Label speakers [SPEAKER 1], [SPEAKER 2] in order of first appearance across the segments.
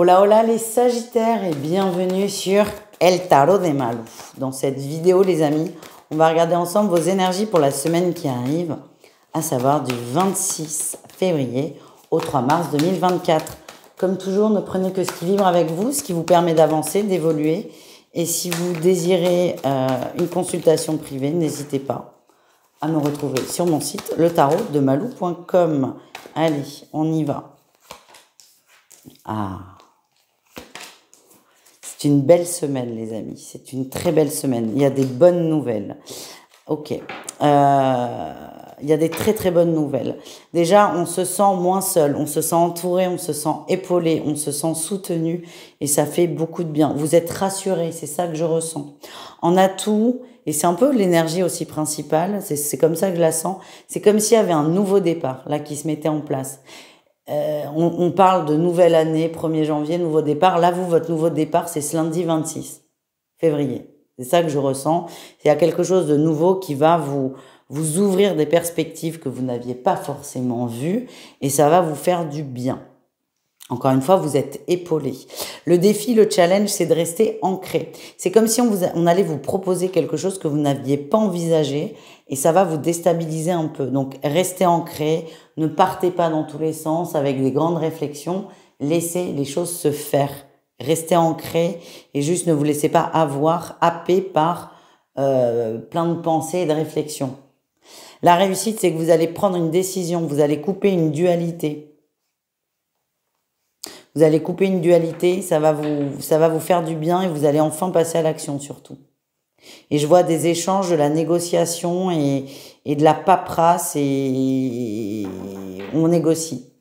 [SPEAKER 1] Hola hola les Sagittaires et bienvenue sur El Tarot de Malou. Dans cette vidéo les amis, on va regarder ensemble vos énergies pour la semaine qui arrive, à savoir du 26 février au 3 mars 2024. Comme toujours, ne prenez que ce qui vibre avec vous, ce qui vous permet d'avancer, d'évoluer. Et si vous désirez une consultation privée, n'hésitez pas à me retrouver sur mon site letarotdemalou.com. Allez, on y va. Ah, c'est une belle semaine les amis, c'est une très belle semaine. Il y a des bonnes nouvelles. Ok, il y a des très très bonnes nouvelles. Déjà, on se sent moins seul, on se sent entouré, on se sent épaulé, on se sent soutenu et ça fait beaucoup de bien. Vous êtes rassuré, c'est ça que je ressens. En atout, et c'est un peu l'énergie aussi principale, c'est comme ça que je la sens, c'est comme s'il y avait un nouveau départ là qui se mettait en place. On parle de nouvelle année, 1er janvier, nouveau départ. Là, vous, votre nouveau départ, c'est ce lundi 26 février. C'est ça que je ressens. Il y a quelque chose de nouveau qui va vous ouvrir des perspectives que vous n'aviez pas forcément vues et ça va vous faire du bien. Encore une fois, vous êtes épaulé. Le défi, le challenge, c'est de rester ancré. C'est comme si on allait vous proposer quelque chose que vous n'aviez pas envisagé et ça va vous déstabiliser un peu. Donc, restez ancré, ne partez pas dans tous les sens avec des grandes réflexions. Laissez les choses se faire. Restez ancré et juste ne vous laissez pas avoir, happé par plein de pensées et de réflexions. La réussite, c'est que vous allez prendre une décision, vous allez couper une dualité. Vous allez couper une dualité, ça va vous faire du bien et vous allez enfin passer à l'action surtout. Et je vois des échanges, de la négociation et de la paperasse et on négocie.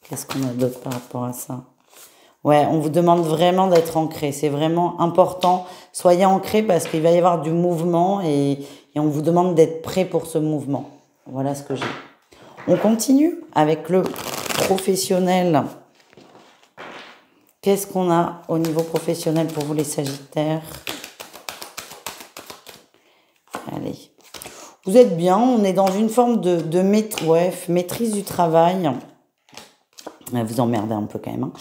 [SPEAKER 1] Qu'est-ce qu'on a d'autre par rapport à ça? Ouais, on vous demande vraiment d'être ancré, c'est vraiment important. Soyez ancré parce qu'il va y avoir du mouvement et on vous demande d'être prêt pour ce mouvement. Voilà ce que j'ai. On continue avec le professionnel. Qu'est-ce qu'on a au niveau professionnel pour vous les Sagittaires? Allez. Vous êtes bien, on est dans une forme de maîtrise du travail. Vous emmerdez un peu quand même.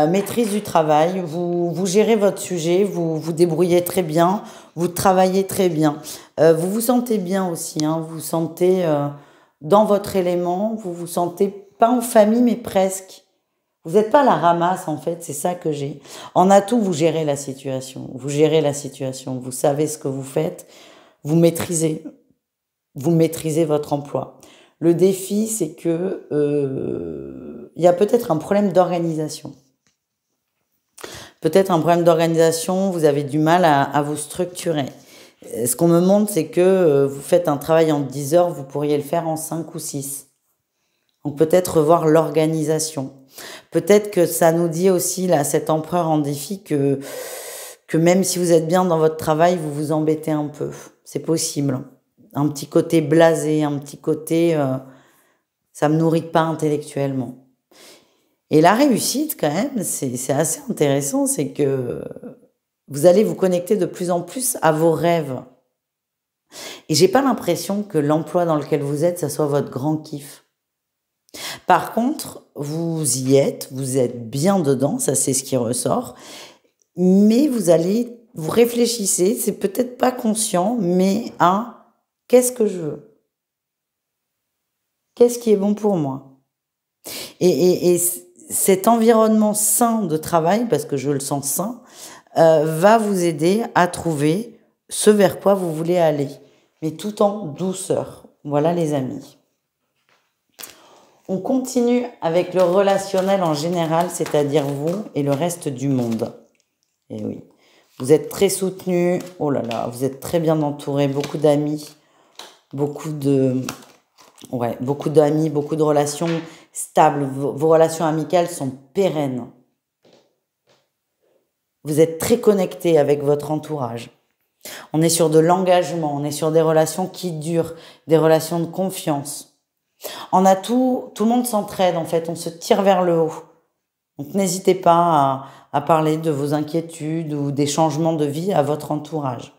[SPEAKER 1] Maîtrise du travail, vous gérez votre sujet, vous vous débrouillez très bien, vous travaillez très bien. Vous vous sentez bien aussi, hein, vous vous sentez dans votre élément, vous vous sentez pas en famille mais presque. Vous n'êtes pas à la ramasse en fait, c'est ça que j'ai. En atout, vous gérez la situation, vous savez ce que vous faites, vous maîtrisez votre emploi. Le défi, c'est que il y a peut-être un problème d'organisation. Peut-être un problème d'organisation, vous avez du mal à vous structurer. Ce qu'on me montre, c'est que vous faites un travail en 10 heures, vous pourriez le faire en 5 ou 6. Donc peut-être revoir l'organisation. Peut-être que ça nous dit aussi, là, cet empereur en défi, que même si vous êtes bien dans votre travail, vous vous embêtez un peu. C'est possible. Un petit côté blasé, un petit côté... ça me nourrit pas intellectuellement. Et la réussite, quand même, c'est assez intéressant, c'est que vous allez vous connecter de plus en plus à vos rêves. Et j'ai pas l'impression que l'emploi dans lequel vous êtes, ça soit votre grand kiff. Par contre, vous y êtes, vous êtes bien dedans, ça c'est ce qui ressort, mais vous réfléchissez, c'est peut-être pas conscient, mais à qu'est-ce que je veux? Qu'est-ce qui est bon pour moi? Et cet environnement sain de travail, parce que je le sens sain, va vous aider à trouver ce vers quoi vous voulez aller, mais tout en douceur. Voilà les amis. On continue avec le relationnel en général, c'est-à-dire vous et le reste du monde. Et oui, vous êtes très soutenus, oh là là, vous êtes très bien entourés, beaucoup d'amis, beaucoup d'amis, beaucoup de relations stables, vos relations amicales sont pérennes. Vous êtes très connectés avec votre entourage. On est sur de l'engagement, on est sur des relations qui durent, des relations de confiance. En atout, tout le monde s'entraide en fait, on se tire vers le haut. Donc n'hésitez pas à parler de vos inquiétudes ou des changements de vie à votre entourage.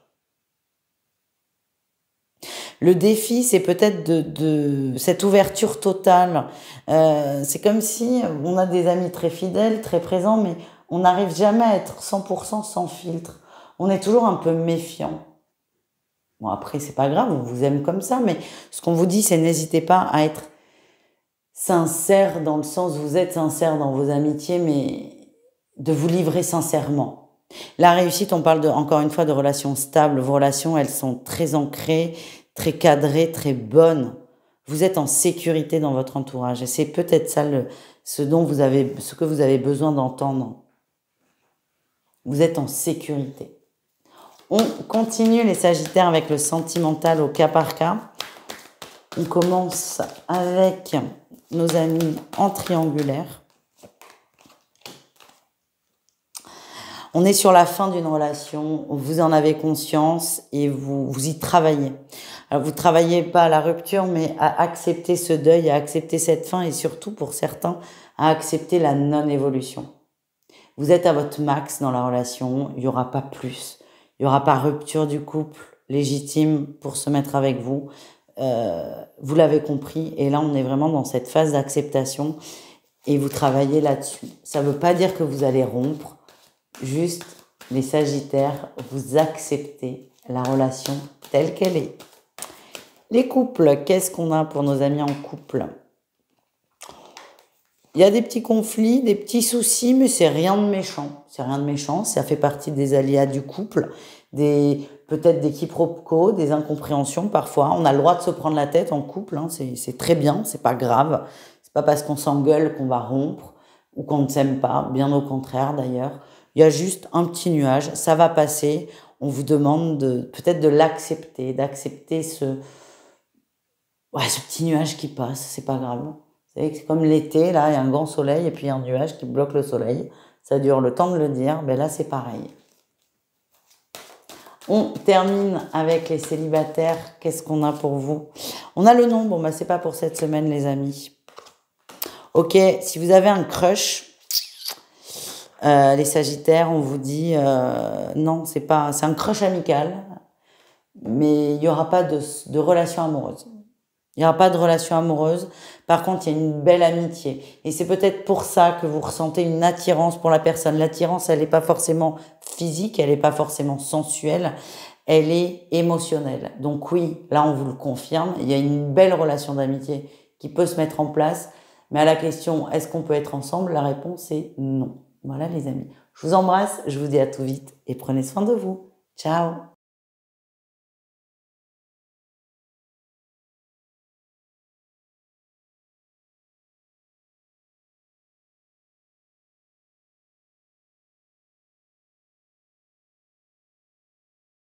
[SPEAKER 1] Le défi, c'est peut-être de cette ouverture totale. C'est comme si on a des amis très fidèles, très présents, mais on n'arrive jamais à être 100% sans filtre. On est toujours un peu méfiant. Bon, après, c'est pas grave, on vous aime comme ça, mais ce qu'on vous dit, c'est n'hésitez pas à être sincère dans le sens, vous êtes sincère dans vos amitiés, mais de vous livrer sincèrement. La réussite, on parle encore une fois de relations stables. Vos relations, elles sont très ancrées, très cadrées, très bonnes. Vous êtes en sécurité dans votre entourage. Et c'est peut-être ça ce que vous avez besoin d'entendre. Vous êtes en sécurité. On continue les Sagittaires avec le sentimental au cas par cas. On commence avec nos amis en triangulaire. On est sur la fin d'une relation, vous en avez conscience et vous y travaillez. Alors vous travaillez pas à la rupture, mais à accepter ce deuil, à accepter cette fin et surtout pour certains, à accepter la non-évolution. Vous êtes à votre max dans la relation, il n'y aura pas plus. Il n'y aura pas rupture du couple légitime pour se mettre avec vous. Vous l'avez compris et là on est vraiment dans cette phase d'acceptation et vous travaillez là-dessus. Ça ne veut pas dire que vous allez rompre. Juste, les Sagittaires, vous acceptez la relation telle qu'elle est. Les couples, qu'est-ce qu'on a pour nos amis en couple? Il y a des petits conflits, des petits soucis, mais c'est rien de méchant. C'est rien de méchant, ça fait partie des aléas du couple, peut-être des quiproquos, des incompréhensions parfois. On a le droit de se prendre la tête en couple, hein, c'est très bien, c'est pas grave. C'est pas parce qu'on s'engueule qu'on va rompre ou qu'on ne s'aime pas, bien au contraire d'ailleurs. Il y a juste un petit nuage, ça va passer. On vous demande peut-être de l'accepter, d'accepter ce petit nuage qui passe, c'est pas grave. Vous savez que c'est comme l'été, là, il y a un grand soleil et puis il y a un nuage qui bloque le soleil. Ça dure le temps de le dire, ben là c'est pareil. On termine avec les célibataires. Qu'est-ce qu'on a pour vous? On a le nom, bon c'est pas pour cette semaine les amis. Ok, si vous avez un crush, les Sagittaires, on vous dit non, c'est un crush amical, mais il n'y aura pas de relation amoureuse. Il n'y aura pas de relation amoureuse. Par contre, il y a une belle amitié. Et c'est peut-être pour ça que vous ressentez une attirance pour la personne. L'attirance, elle n'est pas forcément physique, elle n'est pas forcément sensuelle, elle est émotionnelle. Donc oui, là, on vous le confirme, il y a une belle relation d'amitié qui peut se mettre en place. Mais à la question, est-ce qu'on peut être ensemble? La réponse est non. Voilà les amis. Je vous embrasse, je vous dis à tout vite et prenez soin de vous. Ciao!